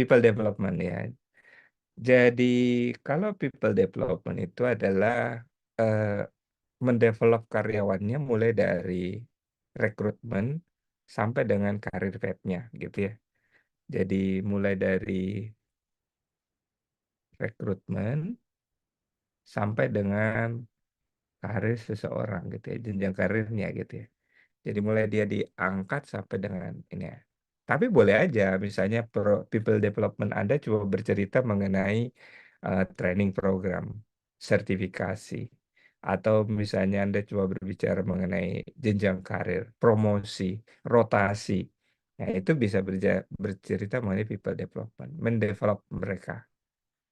people development ya. Jadi kalau people development itu adalah eh, mendevelop karyawannya mulai dari rekrutmen sampai dengan karir path-nya gitu ya. Jadi mulai dari rekrutmen sampai dengan karir seseorang gitu ya, jenjang karirnya gitu ya. Jadi mulai dia diangkat sampai dengan ini ya. Tapi boleh aja misalnya people development Anda cuma bercerita mengenai training program, sertifikasi, atau misalnya Anda cuma berbicara mengenai jenjang karir, promosi, rotasi. Nah, itu bisa bercerita mengenai people development, mendevelop mereka,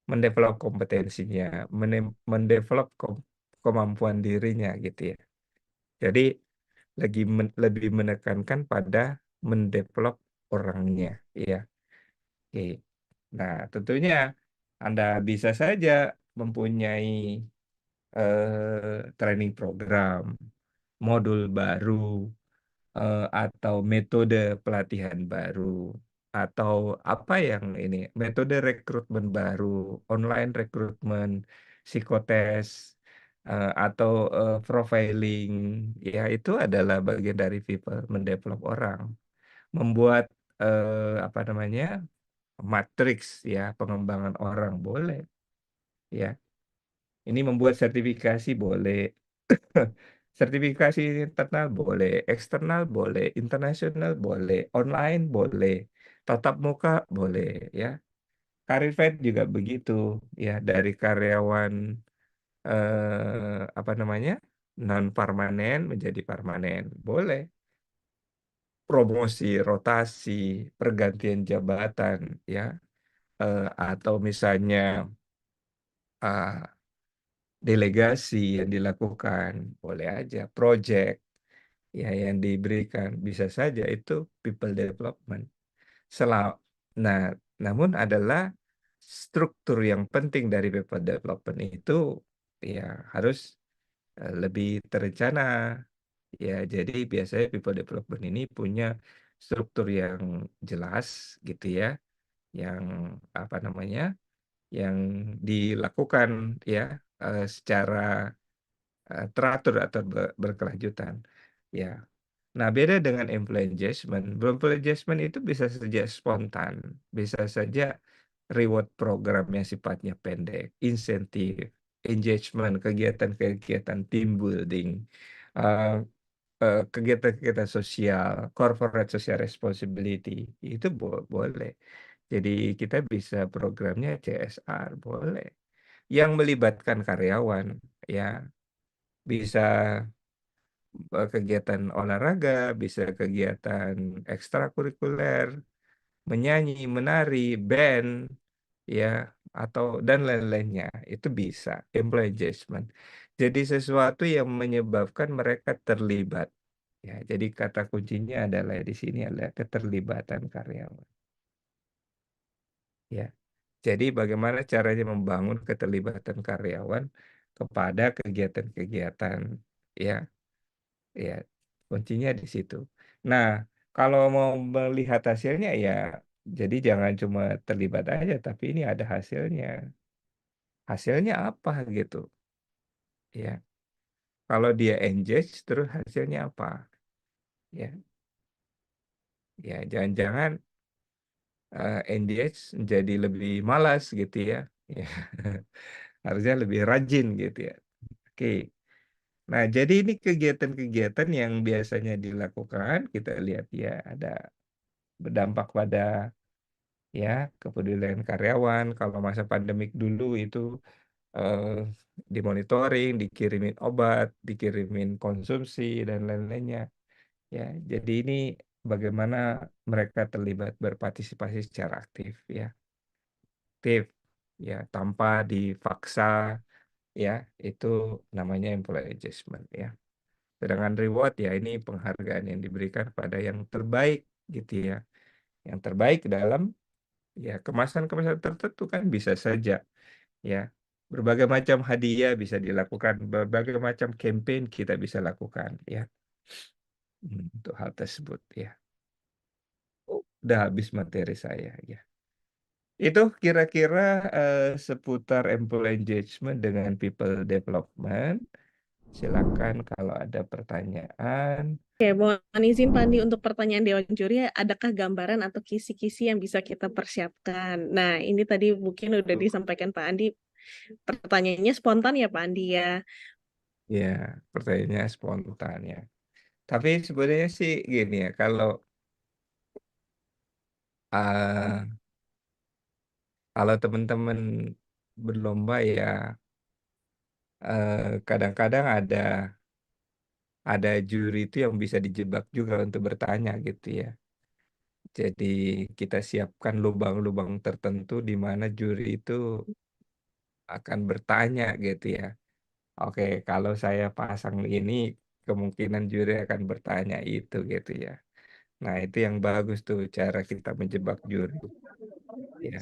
mendevelop kompetensinya, mendevelop kemampuan dirinya gitu ya. Jadi lebih menekankan pada mendevelop orangnya, ya. Oke. Nah, tentunya Anda bisa saja mempunyai training program, modul baru, atau metode pelatihan baru, atau apa yang ini, metode rekrutmen baru, online rekrutmen, psikotes, atau profiling, ya itu adalah bagian dari people mendevelop orang, membuat apa namanya matriks ya pengembangan orang boleh, ya. Ini membuat sertifikasi boleh. Sertifikasi internal boleh, eksternal boleh, internasional boleh, online boleh, tatap muka boleh, ya. Karir fair juga begitu, ya. Dari karyawan apa namanya non permanen menjadi permanen boleh. Promosi, rotasi, pergantian jabatan, ya. Atau misalnya ah, delegasi yang dilakukan, boleh aja. Project ya yang diberikan bisa saja itu people development. Selam nah, namun adalah struktur yang penting dari people development itu ya harus lebih terencana. Ya, jadi biasanya people development ini punya struktur yang jelas gitu ya, yang apa namanya, yang dilakukan ya secara teratur atau berkelanjutan. Ya. Nah, beda dengan employee engagement. Employee engagement itu bisa saja spontan, bisa saja reward program yang sifatnya pendek, insentif, engagement, kegiatan-kegiatan team building, eh, kegiatan-kegiatan sosial, corporate social responsibility, itu boleh. Jadi kita bisa programnya CSR, boleh. Yang melibatkan karyawan, ya bisa kegiatan olahraga, bisa kegiatan ekstrakurikuler, menyanyi, menari, band, ya, atau dan lain-lainnya. Itu bisa, employee engagement. Jadi sesuatu yang menyebabkan mereka terlibat. Ya, jadi kata kuncinya adalah di sini adalah keterlibatan karyawan. Ya, jadi bagaimana caranya membangun keterlibatan karyawan kepada kegiatan-kegiatan, ya. Ya, kuncinya di situ. Nah, kalau mau melihat hasilnya ya, jadi jangan cuma terlibat aja, tapi ini ada hasilnya. Hasilnya apa gitu? Ya, kalau dia engage, terus hasilnya apa? Ya, ya jangan-jangan engage jadi lebih malas gitu ya. Ya, harusnya lebih rajin gitu ya. Oke. Nah, jadi ini kegiatan-kegiatan yang biasanya dilakukan, kita lihat ya ada berdampak pada ya kepedulian karyawan. Kalau masa pandemik dulu itu eh, dimonitoring, dikirimin obat, dikirimin konsumsi dan lain-lainnya. Ya, jadi ini bagaimana mereka terlibat berpartisipasi secara aktif ya, aktif ya tanpa dipaksa ya, itu namanya employee engagement ya. Sedangkan reward ya ini penghargaan yang diberikan pada yang terbaik gitu ya. Yang terbaik dalam ya kemasan-kemasan tertentu kan bisa saja ya. Berbagai macam hadiah bisa dilakukan, berbagai macam campaign kita bisa lakukan ya. Untuk hal tersebut ya. Oh, udah habis materi saya ya. Itu kira-kira, seputar employee engagement dengan people development. Silakan kalau ada pertanyaan. Oke, mohon izin Pak Andi untuk pertanyaan Dewan Juri, adakah gambaran atau kisi-kisi yang bisa kita persiapkan? Nah, ini tadi mungkin udah disampaikan Pak Andi, pertanyaannya spontan ya Pak Andi ya. Ya, pertanyaannya spontan ya. Tapi sebenarnya sih gini ya, eee, kalau teman-teman berlomba ya, kadang-kadang ada juri itu yang bisa dijebak juga untuk bertanya gitu ya. Jadi kita siapkan lubang-lubang tertentu di mana juri itu akan bertanya gitu ya. Oke, kalau saya pasang ini, kemungkinan juri akan bertanya itu gitu ya. Nah, itu yang bagus tuh cara kita menjebak juri, ya.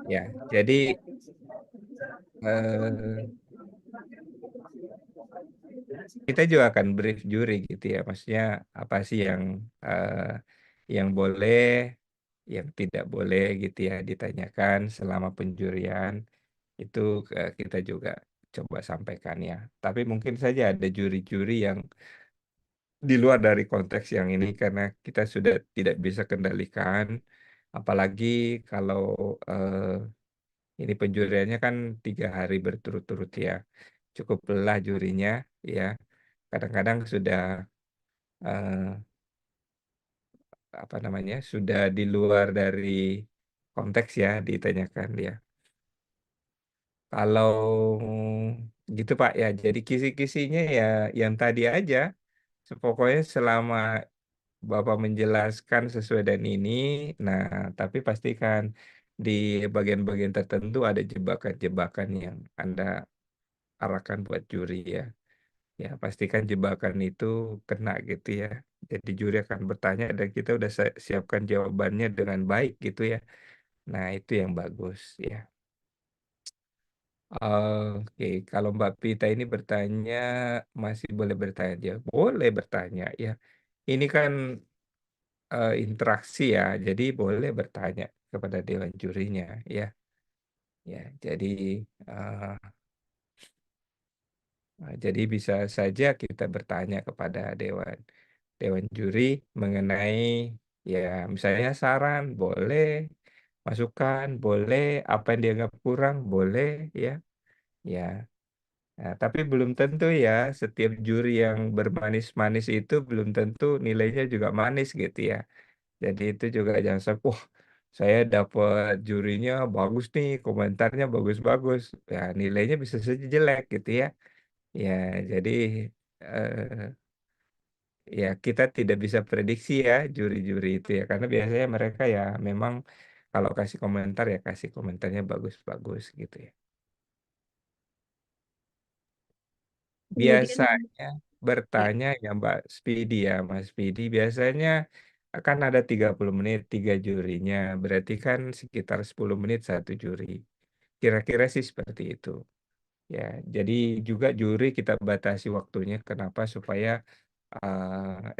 Ya, jadi, eee, kita juga akan brief juri gitu ya, maksudnya apa sih yang boleh, yang tidak boleh gitu ya ditanyakan selama penjurian, itu, kita juga coba sampaikan ya. Tapi mungkin saja ada juri-juri yang di luar dari konteks yang ini karena kita sudah tidak bisa kendalikan, apalagi kalau, ini penjuriannya kan 3 hari berturut-turut ya, cukup lelah jurinya ya, kadang-kadang sudah, eee, apa namanya, sudah di luar dari konteks ya ditanyakan ya. Kalau gitu Pak ya, jadi kisi-kisinya ya yang tadi aja, pokoknya selama Bapak menjelaskan sesuai dan ini, nah tapi pastikan di bagian-bagian tertentu ada jebakan-jebakan yang Anda arahkan buat juri ya. Ya pastikan jebakan itu kena gitu ya. Jadi juri akan bertanya dan kita udah siapkan jawabannya dengan baik gitu ya. Nah itu yang bagus ya. Oke, kalau Mbak Pita ini bertanya, masih boleh bertanya? Boleh bertanya ya. Ini kan interaksi ya, jadi boleh bertanya kepada dewan jurinya ya. Ya, jadi bisa saja kita bertanya kepada dewan dewan juri mengenai ya misalnya saran boleh, masukan boleh, apa yang dianggap kurang boleh ya. Ya, nah, tapi belum tentu ya setiap juri yang bermanis-manis itu belum tentu nilainya juga manis gitu ya. Jadi itu juga jangan sampai, "Wah, saya dapat jurinya bagus nih, komentarnya bagus-bagus." Ya nilainya bisa saja jelek gitu ya. Ya jadi, eee, ya kita tidak bisa prediksi ya juri-juri itu ya, karena biasanya mereka ya memang kalau kasih komentar ya kasih komentarnya bagus-bagus gitu ya. Kemudian Biasanya ya, bertanya ya Mbak Spidi ya, Mas Spidi, biasanya akan ada 30 menit 3 jurinya, berarti kan sekitar 10 menit satu juri. Kira-kira sih seperti itu. Ya, jadi juga juri kita batasi waktunya, kenapa? Supaya,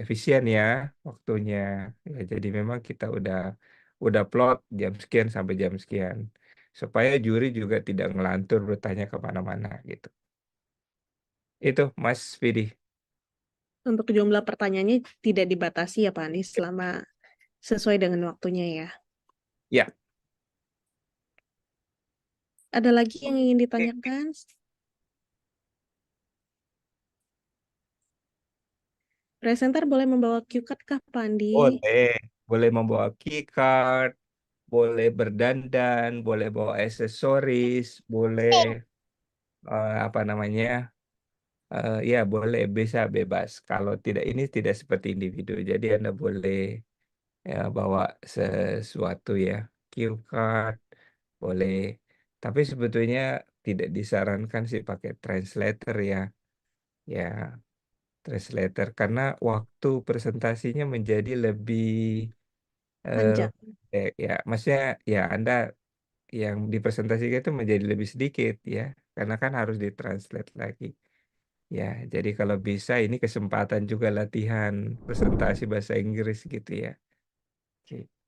efisien ya waktunya. Ya jadi memang kita udah plot jam sekian sampai jam sekian, supaya juri juga tidak ngelantur bertanya ke mana-mana gitu. Itu Mas Vidi. untuk jumlah pertanyaannya tidak dibatasi ya Pak Andi selama sesuai dengan waktunya ya. Ya. Ada lagi yang ingin ditanyakan? Presenter boleh membawa cue card kah Pak Andi? Boleh, boleh membawa keycard, boleh berdandan, boleh bawa aksesoris, boleh, apa namanya, ya boleh, bisa bebas. Kalau tidak ini tidak seperti individu, jadi Anda boleh, ya bawa sesuatu ya, cue card, boleh. Tapi sebetulnya tidak disarankan sih pakai translator ya, ya translator, karena waktu presentasinya menjadi lebih Eee, Panjang. ya maksudnya ya Anda yang dipresentasikan itu menjadi lebih sedikit ya, karena kan harus ditranslate lagi. Ya, jadi kalau bisa ini kesempatan juga latihan presentasi bahasa Inggris gitu ya. Oke.